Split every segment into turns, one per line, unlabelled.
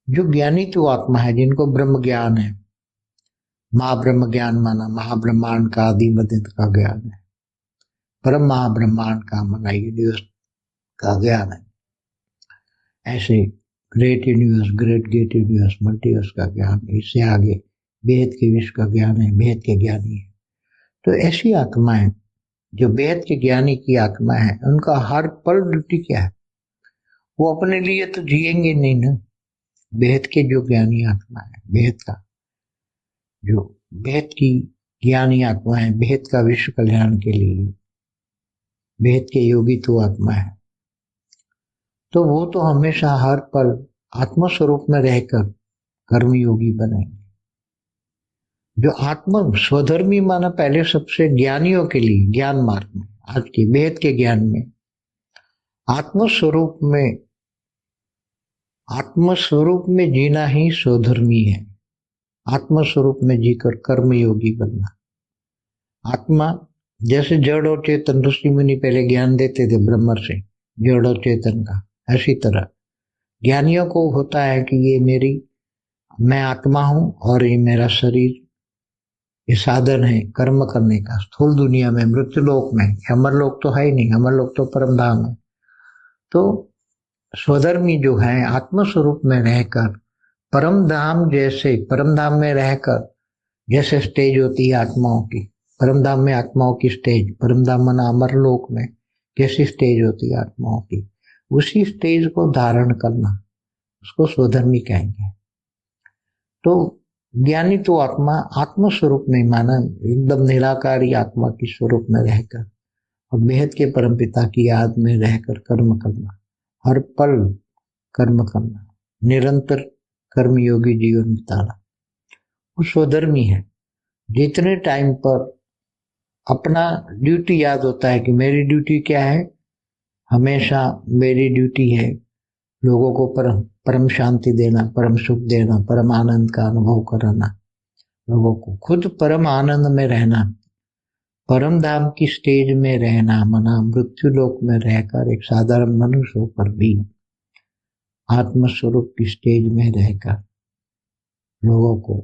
जो ज्ञानी तो आत्मा है, जिनको ब्रह्म ज्ञान है, महाब्रह्म ज्ञान माना महाब्रह्मांड का आदि मध्य का ज्ञान है, परम महाब्रह्मांड का माना यूनिवर्स का ज्ञान है। ऐसे great universe, great gate universe, multiverse का ज्ञान, इससे आगे बेहद के विश्व का ज्ञान है, बेहद के ज्ञानी है। तो ऐसी आत्माएं जो बेहद के ज्ञानी की आत्मा है, उनका हर पल ड्यूटी क्या है? वो अपने लिए तो जिएंगे नहीं ना। बेहद के जो ज्ञानी आत्मा है, बेहद का जो बेहद की ज्ञानी आत्मा है, बेहद का विश्व कल्याण के लिए बेहद के योगी तो आत्मा है, तो वो तो हमेशा हर पल आत्म स्वरूप में रहकर कर्मयोगी बनेंगे। जो आत्म स्वधर्मी माना पहले सबसे ज्ञानियों के लिए ज्ञान मार्ग में, आज के बेहद के ज्ञान में आत्म स्वरूप में जीना ही स्वधर्मी है। आत्म स्वरूप में जीकर कर्मयोगी बनना। आत्मा जैसे जड़ और चेतन, ऋषि मुनि पहले ज्ञान देते थे ब्रह्म से जड़ और चेतन का, ऐसी तरह ज्ञानियों को होता है कि मैं आत्मा हूं और ये मेरा शरीर, ये साधन है कर्म करने का। स्थूल दुनिया में, मृत्यु लोक में, अमरलोक तो है ही नहीं, अमरलोक तो परम धाम है। तो स्वधर्मी जो है आत्म स्वरूप में रहकर परम धाम में रहकर, जैसे स्टेज होती है आत्माओं की, परम धाम में आत्माओं की स्टेज, परम धाम मना अमरलोक में कैसी स्टेज होती है आत्माओं की, उसी स्टेज को धारण करना, उसको स्वधर्मी कहेंगे। तो ज्ञानी तो आत्मा आत्म स्वरूप में माना एकदम निराकारी आत्मा की स्वरूप में रहकर और बेहद के परम पिता की याद में रहकर कर्म करना, हर पल कर्म करना, निरंतर कर्मयोगी जीवन बिताना, वो स्वधर्मी है। जितने टाइम पर अपना ड्यूटी याद होता है कि मेरी ड्यूटी क्या है, हमेशा मेरी ड्यूटी है लोगों को परम शांति देना, परम सुख देना, परम आनंद का अनुभव कराना, लोगों को खुद परम आनंद में रहना, परम धाम की स्टेज में रहना, मना मृत्यु लोक में रहकर एक साधारण मनुष्य होकर भी आत्म स्वरूप की स्टेज में रहकर लोगों को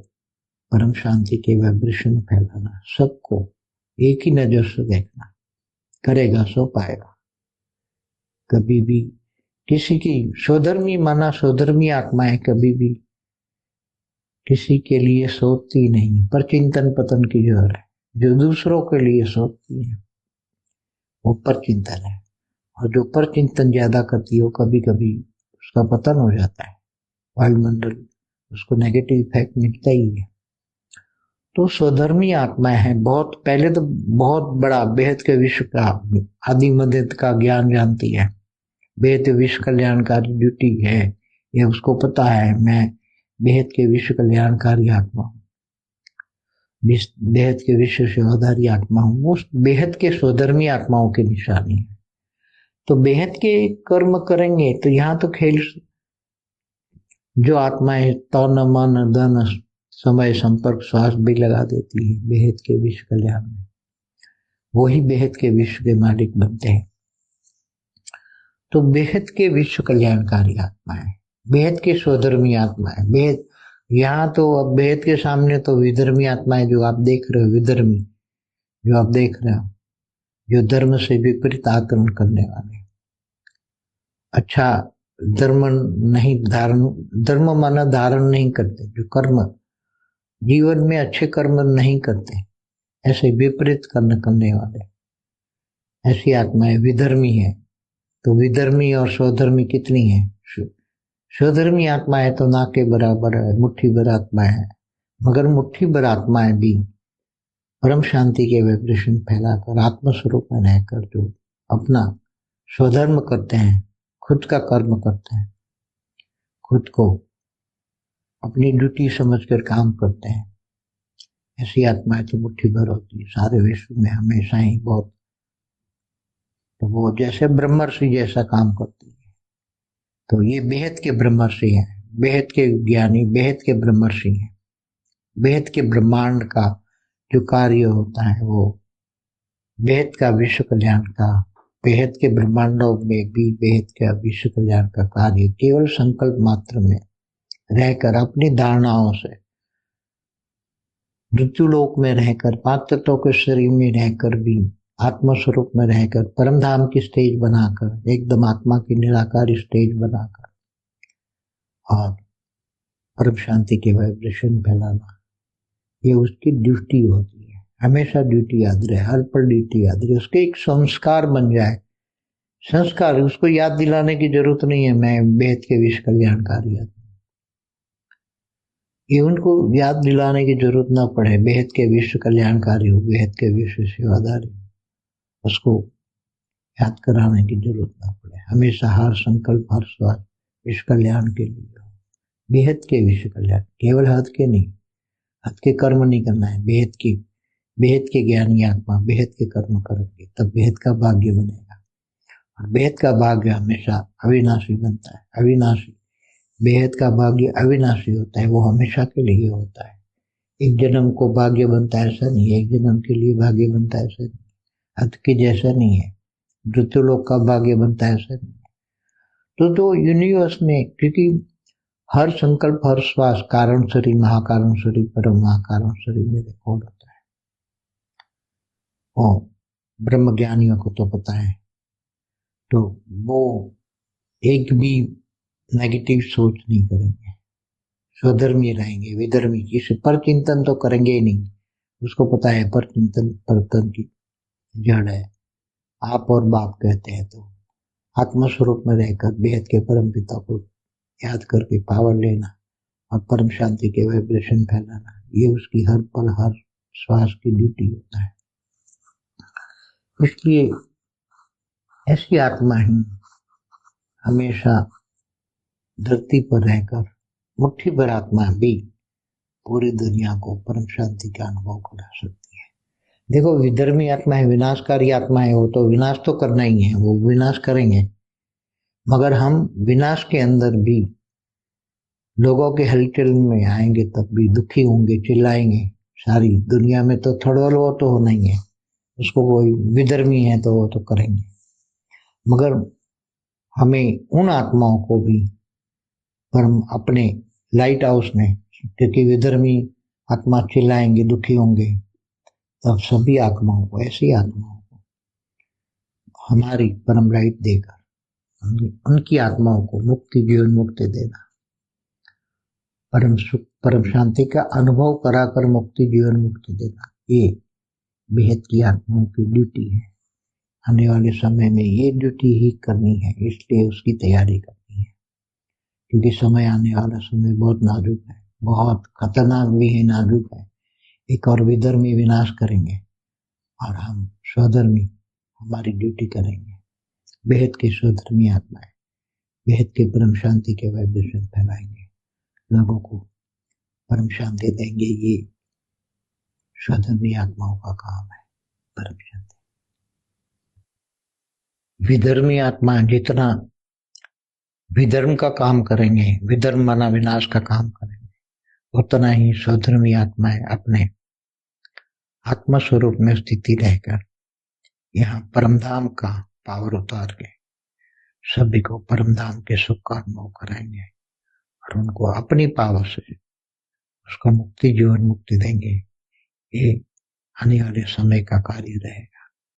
परम शांति के वाइब्रेशन फैलाना, सबको एक ही नजर से देखना, करेगा सो पाएगा। कभी भी किसी की स्वधर्मी माना स्वधर्मी आत्माएं कभी भी किसी के लिए सोचती नहीं, पर चिंतन पतन की जोर है। जो दूसरों के लिए सोचती है वो पर चिंतन है, और जो पर चिंतन ज्यादा करती है वो कभी कभी उसका पतन हो जाता है, वायुमंडल उसको नेगेटिव इफेक्ट मिलता ही है। तो स्वधर्मी आत्मा है, बहुत पहले तो बहुत बड़ा बेहद के विश्व का आदि मध्य का ज्ञान जानती है, बेहद विश्व कल्याणकारी ड्यूटी है, ये उसको पता है मैं बेहद के विश्व कल्याणकारी आत्मा हूँ, बेहद के विश्व सेवाधारी आत्मा हूँ। वो बेहद के स्वधर्मी आत्माओं की निशानी है। तो बेहद के कर्म करेंगे तो यहाँ तो खेल, जो आत्माएं तन मन धन समय संपर्क श्वास भी लगा देती है बेहद के विश्व कल्याण में, वही बेहद के विश्व के मालिक बनते हैं। तो बेहद के विश्व कल्याणकारी आत्मा है, बेहद के स्वधर्मी आत्मा है। बेहद यहाँ तो अब बेहद के सामने तो विधर्मी आत्मा है, जो आप देख रहे हो, विधर्मी जो आप देख रहे हो, जो धर्म से विपरीत आचरण करने वाले, अच्छा धर्म नहीं धारण, धर्म माना धारण नहीं करते, जो कर्म जीवन में अच्छे कर्म नहीं करते, ऐसे विपरीत कर्म करने वाले, ऐसी आत्माएं विधर्मी है। तो विधर्मी और स्वधर्मी कितनी है? स्वधर्मी आत्माएं तो ना के बराबर है, मुट्ठी भर आत्माएं है, मगर मुट्ठी भर आत्माएं भी परम शांति के वाइब्रेशन फैलाकर आत्मस्वरूप में रहकर जो अपना स्वधर्म करते हैं, खुद का कर्म करते हैं, खुद को अपनी ड्यूटी समझकर काम करते हैं, ऐसी आत्माएं तो मुट्ठी भर होती है सारे विश्व में हमेशा ही बहुत। तो वो जैसे ब्रह्मर्षि जैसा काम करती है। तो ये बेहद के ब्रह्मर्षि हैं, बेहद के ज्ञानी, बेहद के ब्रह्मर्षि हैं। बेहद के ब्रह्मांड का जो कार्य होता है वो बेहद का विश्व कल्याण का, बेहद के ब्रह्मांडों में भी बेहद का विश्व कल्याण का कार्य केवल संकल्प मात्र में रहकर, अपनी धारणाओं से, मृत्युलोक में रहकर, पांच तत्वों के शरीर में रहकर भी आत्म स्वरूप में रहकर परम धाम की स्टेज बनाकर, एकदम आत्मा की निराकारी स्टेज बनाकर और परम शांति के वाइब्रेशन फैलाना, ये उसकी ड्यूटी होती है। हमेशा ड्यूटी याद रहे, हर पर ड्यूटी याद रहे, उसके एक संस्कार बन जाए। संस्कार, उसको याद दिलाने की जरूरत नहीं है मैं बेहद के विश्व कल्याणकारी आत्मा, ये उनको याद दिलाने की जरूरत ना पड़े बेहद के विश्व कल्याणकारी हो, बेहद के विश्व सेवादारी हो, उसको याद कराने की जरूरत ना पड़े। हमेशा हर संकल्प, हर श्वास विश्व कल्याण के लिए हो, बेहद के विश्व कल्याण, केवल हद के नहीं, हद के कर्म नहीं करना है, बेहद के ज्ञानी आत्मा बेहद के कर्म करेंगे तब बेहद का भाग्य बनेगा। और बेहद का भाग्य हमेशा अविनाशी बनता है, अविनाशी, बेहद का भाग्य अविनाशी होता है, वो हमेशा के लिए होता है। एक जन्म को भाग्य बनता है ऐसा नहीं है, एक जन्म के लिए भाग्य बनता है ऐसा नहीं, हद के जैसा नहीं है, मृत्युलोक का भाग्य बनता है ऐसा नहीं है। तो यूनिवर्स में, क्योंकि हर संकल्प, हर श्वास कारण शरीर, महाकारण शरीर, परम महाकारण शरीर में रिकॉर्ड होता है। ओ ब्रह्म ज्ञानियों को तो पता है, तो वो एक भी नेगेटिव सोच नहीं करेंगे, स्वधर्मी रहेंगे, विधर्मी, इसे पर चिंतन तो करेंगे ही नहीं। उसको पता है पर चिंतन परतन की जड़ है, आप और बाप कहते हैं। तो आत्मस्वरूप में रहकर बेहद के परम पिता को याद करके पावर लेना और परम शांति के वाइब्रेशन फैलाना, ये उसकी हर पल, हर श्वास की ड्यूटी होता है। इसलिए ऐसी आत्मा ही हमेशा धरती पर रहकर, मुट्ठी भर आत्मा भी पूरी दुनिया को परम शांति का अनुभव करा सकती है। देखो, विधर्मी आत्मा है, विनाशकारी आत्मा है, वो तो विनाश तो करना ही है, वो विनाश करेंगे, मगर हम विनाश के अंदर भी लोगों के हलचल में आएंगे तब भी दुखी होंगे, चिल्लाएंगे। सारी दुनिया में तो थोड़ा वो तो होना ही है, उसको कोई विधर्मी है तो वो तो करेंगे, मगर हमें उन आत्माओं को भी परम अपने लाइट हाउस में, क्योंकि विधर्मी आत्मा चिल्लाएंगे, दुखी होंगे, तब सभी आत्माओं को, ऐसी आत्माओं को हमारी परम लाइट देकर उनकी आत्माओं को मुक्ति, जीवन मुक्ति देना, परम सुख, परम शांति का अनुभव कराकर मुक्ति, जीवन मुक्ति देना, ये बेहद की आत्माओं की ड्यूटी है। आने वाले समय में ये ड्यूटी ही करनी है, इसलिए उसकी तैयारी करनी है, क्योंकि समय, आने वाला समय बहुत नाजुक है, बहुत खतरनाक भी है, नाजुक है। एक और विधर्मी विनाश करेंगे और हम स्वधर्मी हमारी ड्यूटी करेंगे, बेहद के स्वधर्मी आत्माएं बेहद के परम शांति के वाइब्रेशन फैलाएंगे, लोगों को परम शांति देंगे। ये स्वधर्मी आत्माओं का काम है, परम शांति। विधर्मी आत्मा जितना विधर्म का काम करेंगे, विधर्म माना विनाश का काम करेंगे, उतना ही स्वधर्मी आत्माएं अपने आत्म स्वरूप में स्थिति रहकर यहाँ परमधाम का पावर उतार के सभी को परमधाम के सुख का अनुभव कराएंगे और उनको अपनी पावर से उसको मुक्ति, जीवन मुक्ति देंगे। ये आने वाले समय का कार्य रहेगा।